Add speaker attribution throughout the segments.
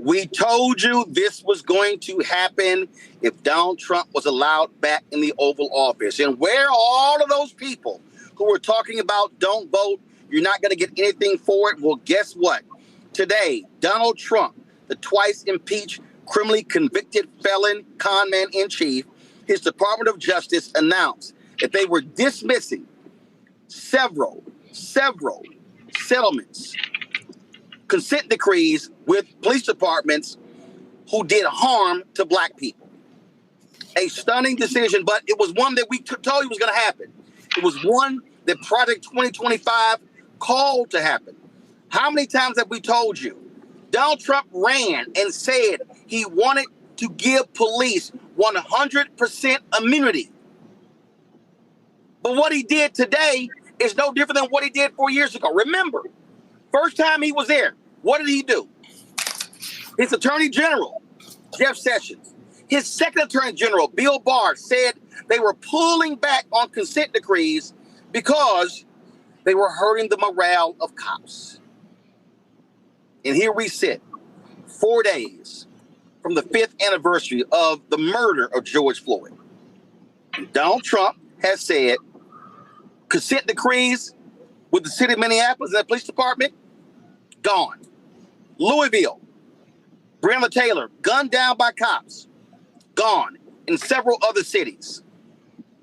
Speaker 1: We told you this was going to happen if Donald Trump was allowed back in the Oval Office. And where are all of those people who were talking about don't vote, you're not going to get anything for it? Well, guess what? Today, Donald Trump, the twice impeached, criminally convicted felon con man in chief, his Department of Justice announced that they were dismissing several settlements, consent decrees with police departments who did harm to black people. A stunning decision, but it was one that we told you was going to happen. It was one that Project 2025 called to happen. How many times have we told you? Donald Trump ran and said he wanted to give police 100% immunity. But what he did today is no different than what he did 4 years ago. Remember, first time he was there, what did he do? His Attorney General, Jeff Sessions, his second Attorney General, Bill Barr, said they were pulling back on consent decrees because they were hurting the morale of cops. And here we sit, 4 days from the 5th anniversary of the murder of George Floyd. Donald Trump has said consent decrees with the city of Minneapolis and the police department, gone. Louisville, Breonna Taylor, gunned down by cops, gone. In several other cities.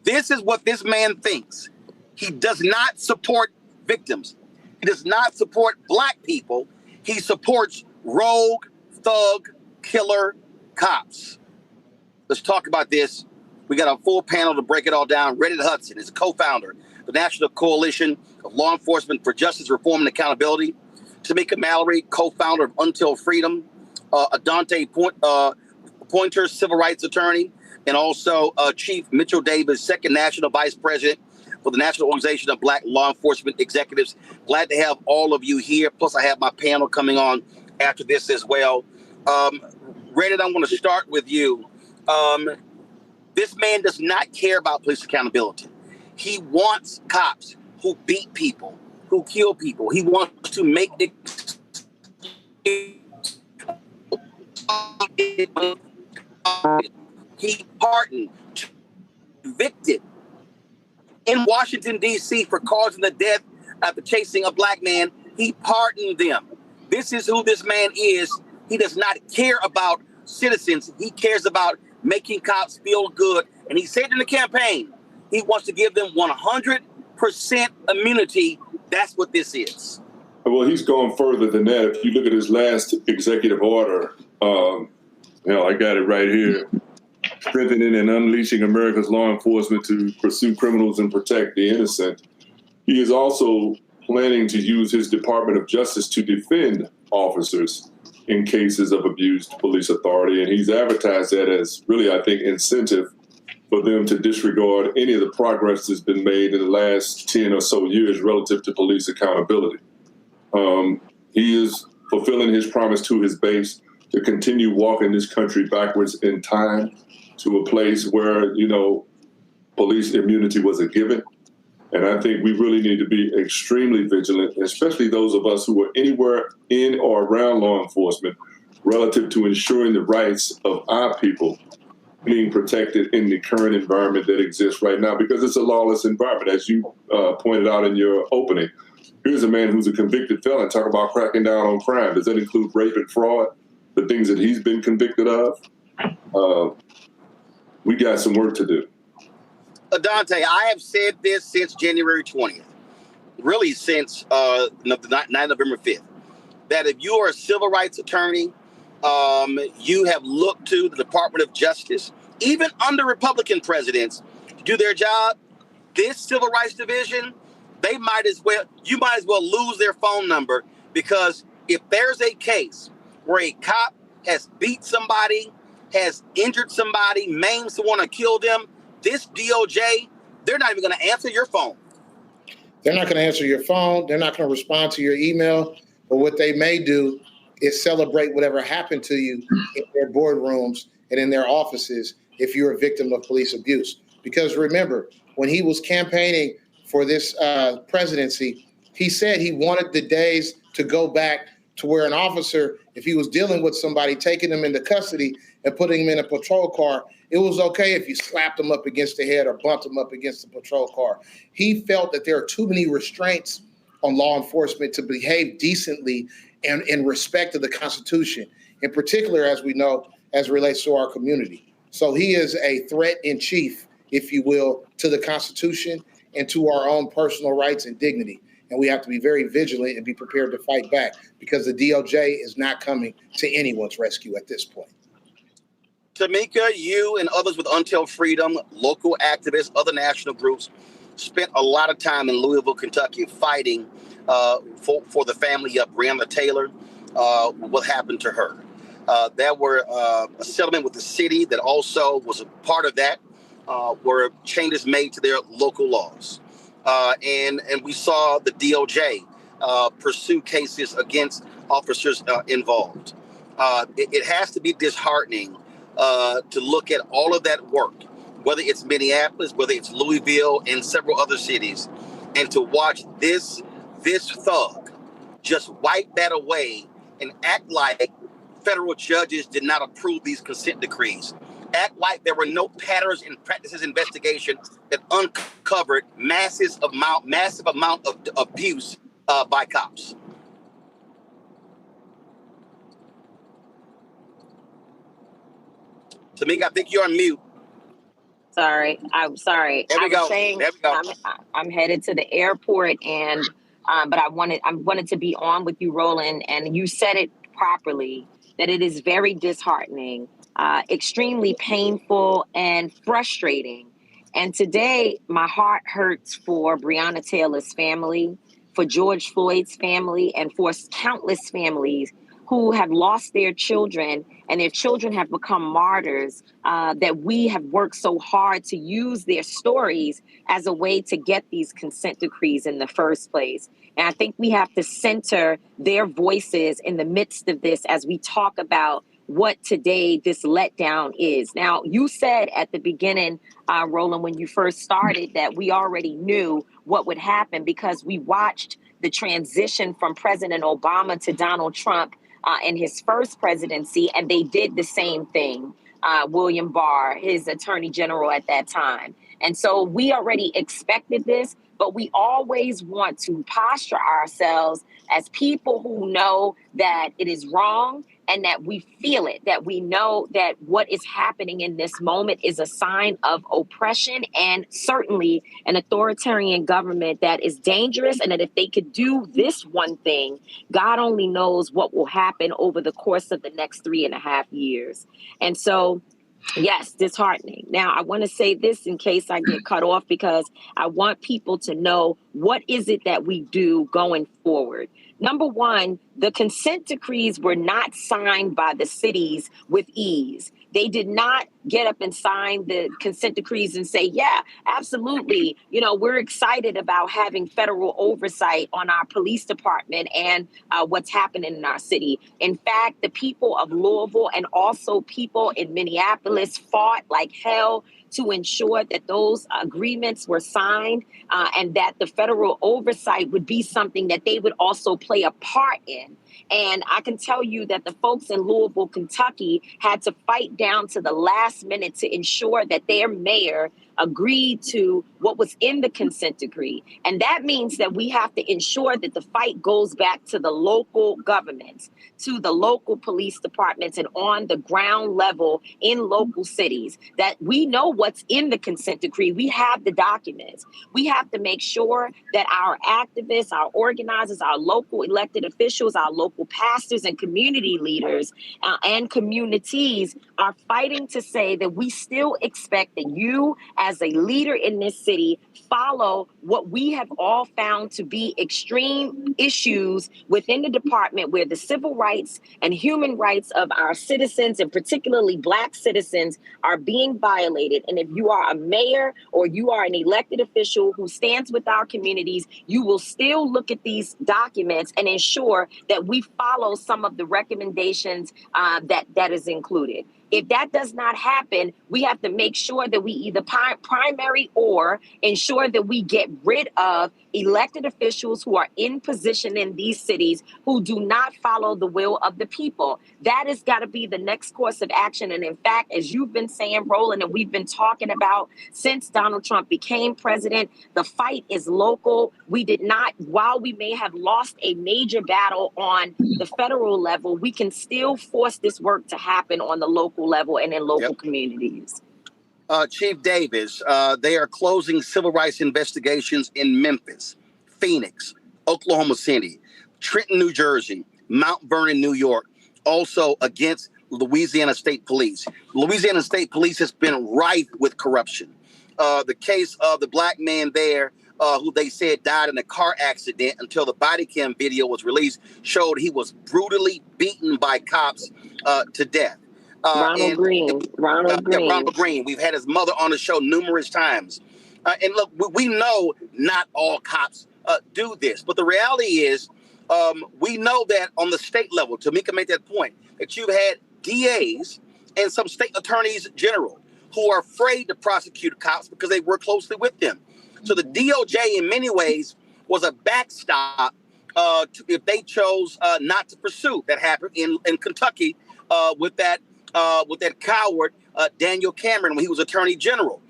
Speaker 1: This is what this man thinks. He does not support victims. He does not support black people. He supports rogue, thug, killer cops. Let's talk about this. We got a full panel to break it all down. Reddit Hudson is a co-founder of the National Coalition of Law Enforcement for Justice, Reform, and Accountability. Tamika Mallory, co-founder of Until Freedom. Adante Pointer, civil rights attorney. And also Chief Mitchell Davis, second national vice president for the National Organization of Black Law Enforcement Executives. Glad to have all of you here. Plus, I have my panel coming on after this as well. Reddit, I want to start with you. This man does not care about police accountability. He wants cops who beat people, who kill people. He wants to make it. He pardoned, convicted in Washington, D.C. for causing the death after chasing a black man. He pardoned them. This is who this man is. He does not care about citizens. He cares about making cops feel good. And he said in the campaign, he wants to give them 100% immunity. That's what this is.
Speaker 2: Well, he's gone further than that. If you look at his last executive order, I got it right here. Strengthening and unleashing America's law enforcement to pursue criminals and protect the innocent. He is also planning to use his Department of Justice to defend officers in cases of abused police authority. And he's advertised that as really, I think, incentive for them to disregard any of the progress that's been made in the last 10 or so years relative to police accountability. He is fulfilling his promise to his base to continue walking this country backwards in time to a place where, police immunity was a given. And I think we really need to be extremely vigilant, especially those of us who are anywhere in or around law enforcement, relative to ensuring the rights of our people being protected in the current environment that exists right now, because it's a lawless environment, as you pointed out in your opening. Here's a man who's a convicted felon. Talk about cracking down on crime. Does that include rape and fraud, the things that he's been convicted of? We got some work to do.
Speaker 1: Adante, I have said this since January 20th, really since November 5th, that if you are a civil rights attorney, you have looked to the Department of Justice, even under Republican presidents, to do their job. This civil rights division, you might as well lose their phone number, because if there's a case where a cop has beat somebody, has injured somebody, maimed someone, or killed them, this DOJ, they're not even going to answer your phone.
Speaker 3: They're not going to answer your phone. They're not going to respond to your email. But what they may do is celebrate whatever happened to you in their boardrooms and in their offices if you're a victim of police abuse. Because remember, when he was campaigning for this presidency, he said he wanted the days to go back to where an officer, if he was dealing with somebody, taking them into custody and putting them in a patrol car, it was okay if you slapped them up against the head or bumped them up against the patrol car. He felt that there are too many restraints on law enforcement to behave decently and in respect of the Constitution, in particular, as we know, as it relates to our community. So he is a threat in chief, if you will, to the Constitution and to our own personal rights and dignity. And we have to be very vigilant and be prepared to fight back, because the DOJ is not coming to anyone's rescue at this point.
Speaker 1: Tamika, you and others with Until Freedom, local activists, other national groups, spent a lot of time in Louisville, Kentucky, fighting for the family of Breonna Taylor, what happened to her. There were a settlement with the city that also was a part of that, where changes made to their local laws. And we saw the DOJ pursue cases against officers involved. It has to be disheartening to look at all of that work, whether it's Minneapolis, whether it's Louisville, and several other cities, and to watch this thug just wipe that away and act like federal judges did not approve these consent decrees. Act like there were no patterns and practices investigation that uncovered massive amount of abuse by cops. Tamika, I think you're on mute.
Speaker 4: Sorry, I'm sorry.
Speaker 1: There we go.
Speaker 4: Saying
Speaker 1: there we go.
Speaker 4: I'm headed to the airport, and but I wanted to be on with you, Roland, and you said it properly, that it is very disheartening, extremely painful and frustrating. And today, my heart hurts for Breonna Taylor's family, for George Floyd's family, and for countless families who have lost their children, and their children have become martyrs, that we have worked so hard to use their stories as a way to get these consent decrees in the first place. And I think we have to center their voices in the midst of this as we talk about what today this letdown is. Now, you said at the beginning, Roland, when you first started, that we already knew what would happen because we watched the transition from President Obama to Donald Trump in his first presidency, and they did the same thing. William Barr, his attorney general at that time. And so we already expected this, but we always want to posture ourselves as people who know that it is wrong and that we feel it, that we know that what is happening in this moment is a sign of oppression and certainly an authoritarian government that is dangerous, and that if they could do this one thing, God only knows what will happen over the course of the next 3.5 years. And so, yes, disheartening. Now, I want to say this in case I get cut off, because I want people to know what is it that we do going forward. Number one, the consent decrees were not signed by the cities with ease. They did not get up and sign the consent decrees and say, yeah, absolutely. You know, we're excited about having federal oversight on our police department and what's happening in our city. In fact, the people of Louisville and also people in Minneapolis fought like hell to ensure that those agreements were signed and that the federal oversight would be something that they would also play a part in. And I can tell you that the folks in Louisville, Kentucky had to fight down to the last minute to ensure that their mayor agreed to what was in the consent decree. And that means that we have to ensure that the fight goes back to the local governments, to the local police departments, and on the ground level in local cities, that we know what's in the consent decree. We have the documents. We have to make sure that our activists, our organizers, our local elected officials, our local pastors and community leaders and communities are fighting to say that we still expect that you, as a leader in this city, follow what we have all found to be extreme issues within the department, where the civil rights and human rights of our citizens, and particularly Black citizens, are being violated. And if you are a mayor or you are an elected official who stands with our communities, you will still look at these documents and ensure that we follow some of the recommendations that is included. If that does not happen, we have to make sure that we either primary or ensure that we get rid of elected officials who are in position in these cities who do not follow the will of the people. That has got to be the next course of action. And in fact, as you've been saying, Roland, and we've been talking about since Donald Trump became president, the fight is local. We did not, while we may have lost a major battle on the federal level, we can still force this work to happen on the local level and in local communities.
Speaker 1: Chief Davis, they are closing civil rights investigations in Memphis, Phoenix, Oklahoma City, Trenton, New Jersey, Mount Vernon, New York, also against Louisiana State Police. Louisiana State Police has been rife with corruption. The case of the black man there who they said died in a car accident until the body cam video was released showed he was brutally beaten by cops to death.
Speaker 4: Ronald Green.
Speaker 1: Ronald Green. We've had his mother on the show numerous times. And look, we know not all cops do this, but the reality is we know that on the state level, Tamika made that point, that you've had DAs and some state attorneys general who are afraid to prosecute cops because they work closely with them. So the DOJ in many ways was a backstop if they chose not to pursue. That happened in Kentucky with that coward Daniel Cameron when he was attorney general.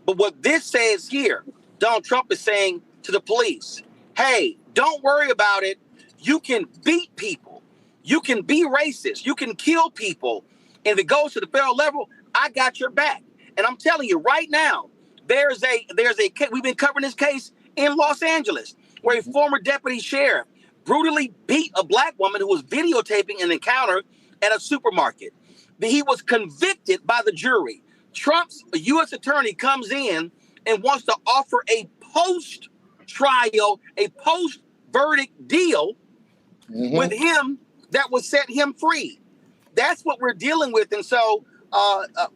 Speaker 1: But what this says here, Donald Trump is saying to the police, hey, don't worry about it. You can beat people. You can be racist. You can kill people. And if it goes to the federal level, I got your back. And I'm telling you right now, there's a we've been covering this case in Los Angeles where a former deputy sheriff brutally beat a black woman who was videotaping an encounter at a supermarket. He was convicted by the jury. Trump's U.S. attorney comes in and wants to offer a post-trial, a post-verdict deal with him that would set him free. That's what we're dealing with. And so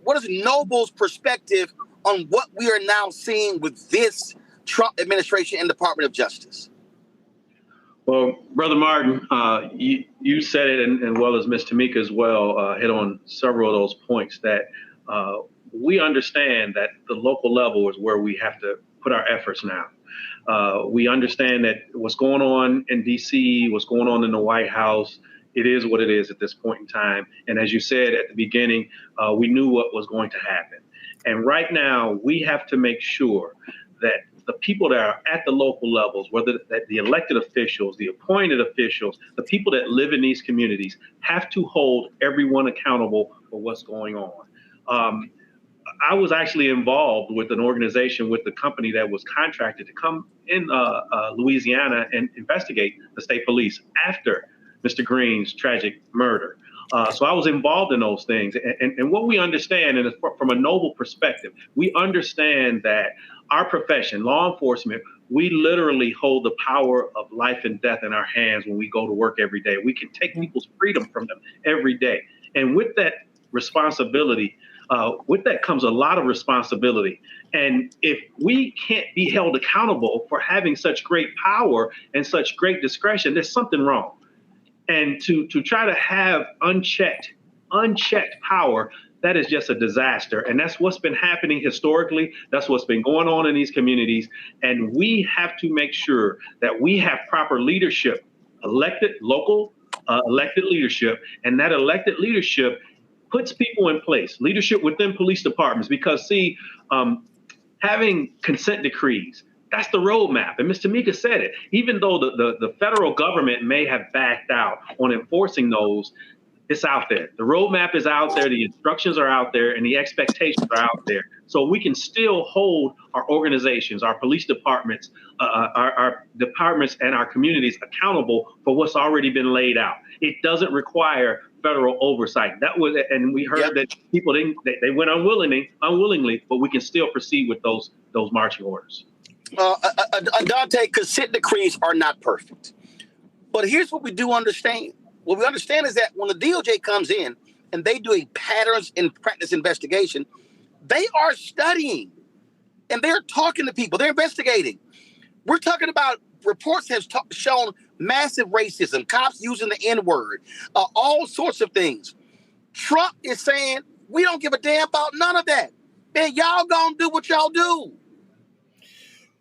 Speaker 1: what is Noble's perspective on what we are now seeing with this Trump administration and Department of Justice?
Speaker 5: Well, Brother Martin, you said it, and well as Ms. Tamika as well, hit on several of those points that we understand that the local level is where we have to put our efforts now. We understand that what's going on in D.C., what's going on in the White House, it is what it is at this point in time. And as you said at the beginning, we knew what was going to happen. And right now, we have to make sure that the people that are at the local levels, whether that the elected officials, the appointed officials, the people that live in these communities have to hold everyone accountable for what's going on. I was actually involved with an organization with the company that was contracted to come in Louisiana and investigate the state police after Mr. Green's tragic murder. So I was involved in those things. And what we understand, and from a noble perspective, we understand that our profession, law enforcement, we literally hold the power of life and death in our hands when we go to work every day. We can take people's freedom from them every day. And with that responsibility, with that comes a lot of responsibility. And if we can't be held accountable for having such great power and such great discretion, there's something wrong. And to try to have unchecked power, that is just a disaster. And that's what's been happening historically. That's what's been going on in these communities. And we have to make sure that we have proper leadership, elected leadership. And that elected leadership puts people in place, leadership within police departments. Because, see, having consent decrees, that's the roadmap. And Ms. Tamika said it. Even though the federal government may have backed out on enforcing those, it's out there. The roadmap is out there. The instructions are out there, and the expectations are out there. So we can still hold our organizations, our police departments, our departments and our communities accountable for what's already been laid out. It doesn't require federal oversight. That was, and we heard that people they went unwillingly, but we can still proceed with those marching orders.
Speaker 1: Dante, consent decrees are not perfect. But here's what we do understand. What we understand is that when the DOJ comes in and they do a patterns in practice investigation, they are studying and they're talking to people. They're investigating. We're talking about reports have shown massive racism, cops using the N-word, all sorts of things. Trump is saying, We don't give a damn about none of that. Man, y'all gonna do what y'all do.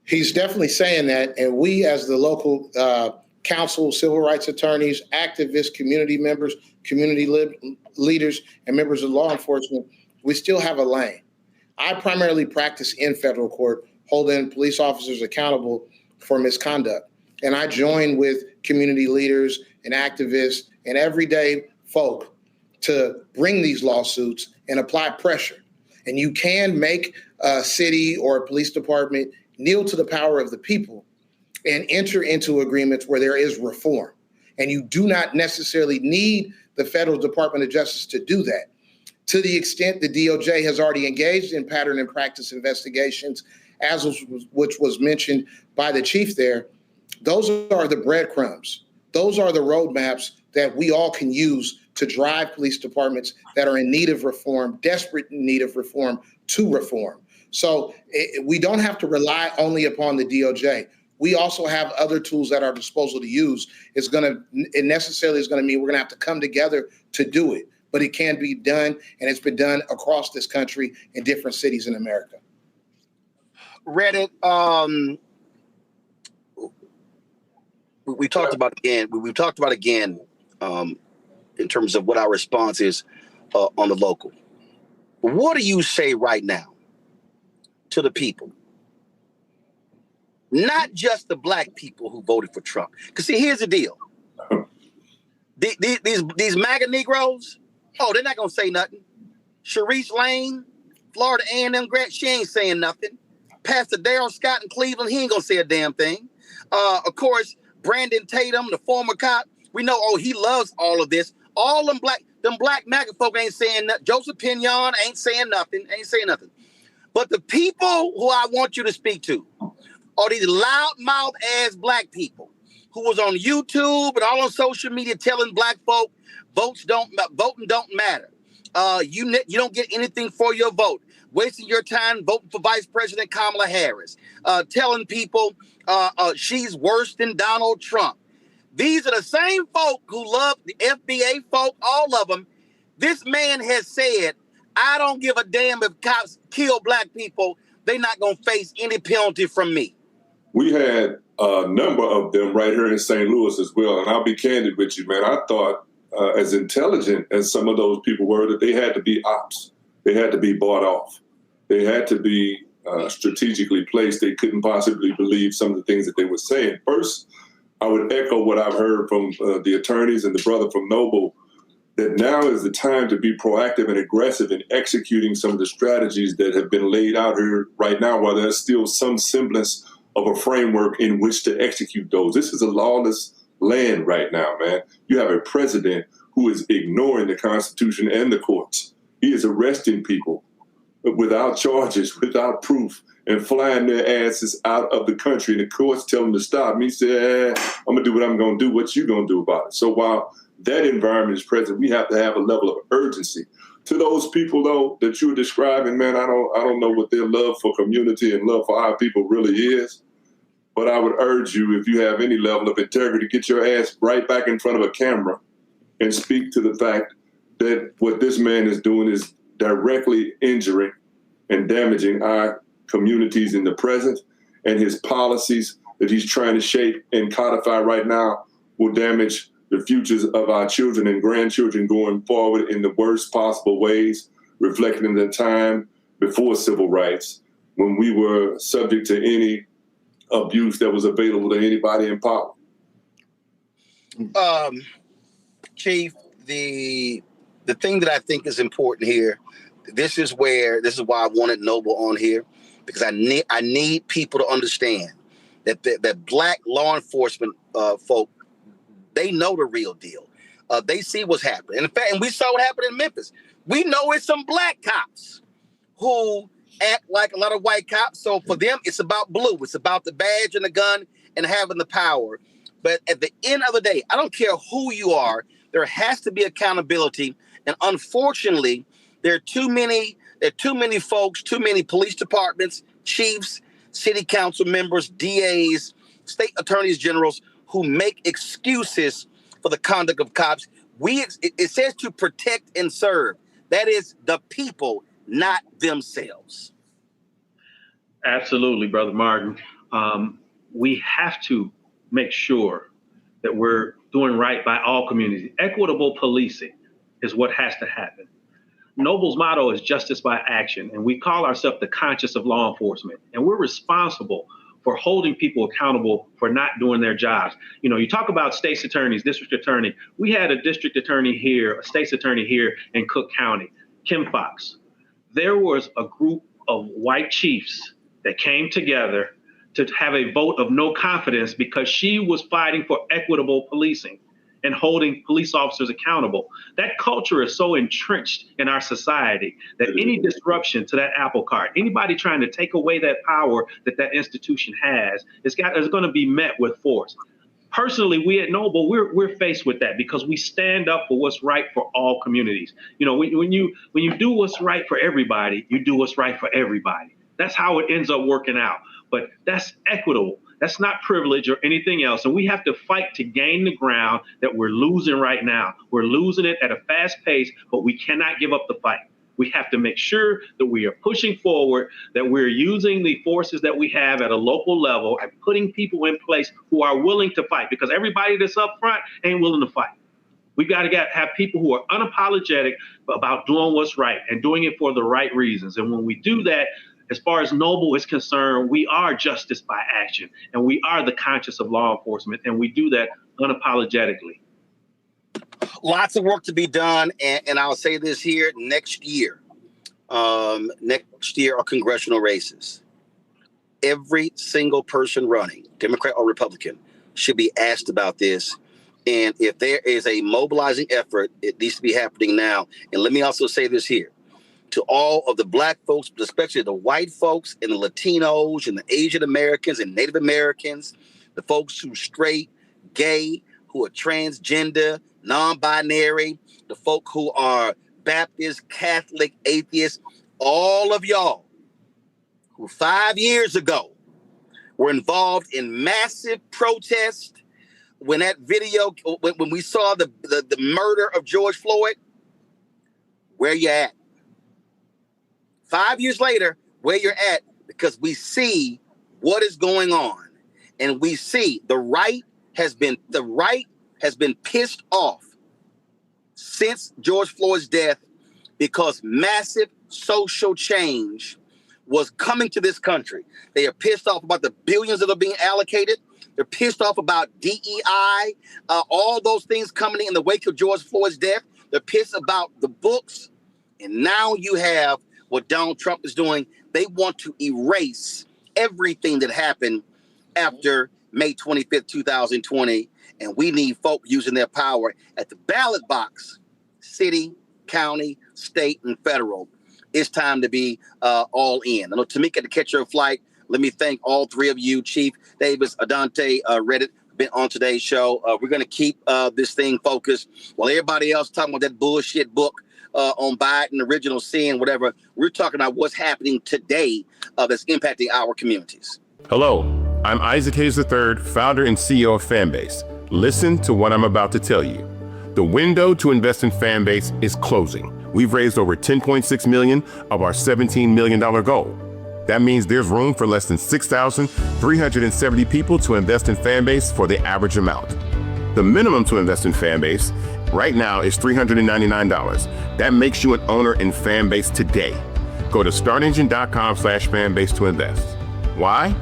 Speaker 3: He's definitely saying that, and we as the local council, civil rights attorneys, activists, community members, community leaders, and members of law enforcement, we still have a lane. I primarily practice in federal court, holding police officers accountable for misconduct. And I join with community leaders and activists and everyday folk to bring these lawsuits and apply pressure. And you can make a city or a police department kneel to the power of the people and enter into agreements where there is reform. And you do not necessarily need the federal Department of Justice to do that. To the extent the DOJ has already engaged in pattern and practice investigations, which was mentioned by the chief there, those are the breadcrumbs. Those are the roadmaps that we all can use to drive police departments that are in need of reform, desperate in need of reform, to reform. So we don't have to rely only upon the DOJ. We also have other tools at our disposal to use. It necessarily is going to mean we're going to have to come together to do it, but it can be done, and it's been done across this country in different cities in America.
Speaker 1: Reddit, we talked about again. We've talked about again in terms of what our response is on the local. What do you say right now to the people? Not just the black people who voted for Trump. Because see, here's the deal. These MAGA Negroes, they're not gonna say nothing. Sharice Lane, Florida A&M grad, she ain't saying nothing. Pastor Darrell Scott in Cleveland, he ain't gonna say a damn thing. Of course, Brandon Tatum, the former cop, we know, he loves all of this. All them black MAGA folk ain't saying nothing. Joseph Pinion ain't saying nothing. But the people who I want you to speak to are these loudmouth ass black people who was on YouTube and all on social media telling black folk voting don't matter. You don't get anything for your vote. Wasting your time voting for Vice President Kamala Harris. Telling people she's worse than Donald Trump. These are the same folk who love the FBA folk, all of them. This man has said, I don't give a damn if cops kill black people. They're not going to face any penalty from me.
Speaker 2: We had a number of them right here in St. Louis as well. And I'll be candid with you, man. I thought as intelligent as some of those people were, that they had to be ops. They had to be bought off. They had to be strategically placed. They couldn't possibly believe some of the things that they were saying. First, I would echo what I've heard from the attorneys and the brother from Noble, that now is the time to be proactive and aggressive in executing some of the strategies that have been laid out here right now, while there's still some semblance of a framework in which to execute those. This is a lawless land right now, man. You have a president who is ignoring the Constitution and the courts. He is arresting people without charges, without proof, and flying their asses out of the country. And the courts tell them to stop. And he said, I'm going to do what I'm going to do. What you going to do about it? So while that environment is present, we have to have a level of urgency. To those people, though, that you're describing, man, I don't know what their love for community and love for our people really is. But I would urge you, if you have any level of integrity, get your ass right back in front of a camera and speak to the fact that what this man is doing is directly injuring and damaging our communities in the present, and his policies that he's trying to shape and codify right now will damage the futures of our children and grandchildren going forward in the worst possible ways, reflecting the time before civil rights, when we were subject to any abuse that was available to anybody in power.
Speaker 1: Chief, the thing that I think is important here, this is why I wanted Noble on here, because I need people to understand that black law enforcement folk, they know the real deal. They see what's happening. In fact, and we saw what happened in Memphis. We know it's some black cops who act like a lot of white cops. So for them, it's about blue. It's about the badge and the gun and having the power. But at the end of the day, I don't care who you are, there has to be accountability. And unfortunately, there are too many folks, too many police departments, chiefs, city council members, DAs, state attorneys generals who make excuses for the conduct of cops. It says to protect and serve. That is the people, not themselves.
Speaker 5: Absolutely, Brother Martin. We have to make sure that we're doing right by all communities. Equitable policing is what has to happen. Noble's motto is justice by action, and we call ourselves the conscience of law enforcement, and we're responsible for holding people accountable for not doing their jobs. You know, you talk about state's attorneys, district attorney. We had a district attorney here, a state's attorney here in Cook County, Kim Fox. There was a group of white chiefs that came together to have a vote of no confidence because she was fighting for equitable policing and holding police officers accountable. That culture is so entrenched in our society that any disruption to that apple cart, anybody trying to take away that power that that institution has, is going to be met with force. Personally, we at Noble, we're faced with that because we stand up for what's right for all communities. You know, when you do what's right for everybody, you do what's right for everybody. That's how it ends up working out. But that's equitable. That's not privilege or anything else. And we have to fight to gain the ground that we're losing right now. We're losing it at a fast pace, but we cannot give up the fight. We have to make sure that we are pushing forward, that we're using the forces that we have at a local level and putting people in place who are willing to fight, because everybody that's up front ain't willing to fight. We've got to have people who are unapologetic about doing what's right and doing it for the right reasons. And when we do that, as far as Noble is concerned, we are justice by action, and we are the conscience of law enforcement, and we do that unapologetically.
Speaker 1: Lots of work to be done, and I'll say this here, next year are congressional races. Every single person running, Democrat or Republican, should be asked about this. And if there is a mobilizing effort, it needs to be happening now. And let me also say this here. To all of the Black folks, but especially the white folks and the Latinos and the Asian Americans and Native Americans, the folks who are straight, gay, who are transgender, non-binary, the folk who are Baptist, Catholic, atheists, all of y'all who 5 years ago were involved in massive protest when that video, when we saw the murder of George Floyd, where you at? 5 years later, where you're at, because we see what is going on, and we see the right has been pissed off since George Floyd's death because massive social change was coming to this country. They are pissed off about the billions that are being allocated. They're pissed off about DEI, all those things coming in the wake of George Floyd's death. They're pissed about the books, and now you have what Donald Trump is doing. They want to erase everything that happened after May 25th, 2020. And we need folk using their power at the ballot box, city, county, state, and federal. It's time to be all in. I know Tamika had to catch her flight. Let me thank all three of you, Chief Davis, Adante, Reddit, been on today's show. We're going to keep this thing focused while everybody else talking about that bullshit book on Biden, original sin, whatever. We're talking about what's happening today that's impacting our communities.
Speaker 6: Hello, I'm Isaac Hayes III, founder and CEO of Fanbase. Listen to what I'm about to tell you. The window to invest in Fanbase is closing. We've raised over $10.6 million of our $17 million goal. That means there's room for less than 6,370 people to invest in Fanbase for the average amount. The minimum to invest in Fanbase right now is $399. That makes you an owner in Fanbase today. Go to startengine.com/fanbase to invest. Why?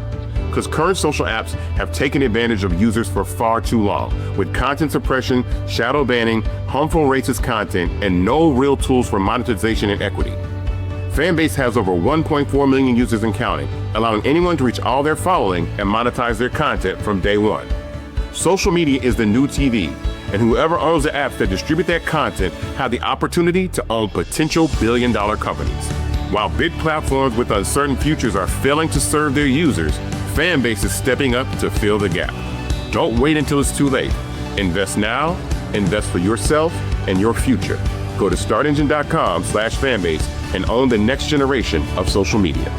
Speaker 6: Because current social apps have taken advantage of users for far too long, with content suppression, shadow banning, harmful racist content, and no real tools for monetization and equity. Fanbase has over 1.4 million users and counting, allowing anyone to reach all their following and monetize their content from day one. Social media is the new TV, and whoever owns the apps that distribute that content have the opportunity to own potential billion-dollar companies. While big platforms with uncertain futures are failing to serve their users, Fanbase is stepping up to fill the gap. Don't wait until it's too late. Invest now, invest for yourself and your future. Go to startengine.com/fanbase and own the next generation of social media.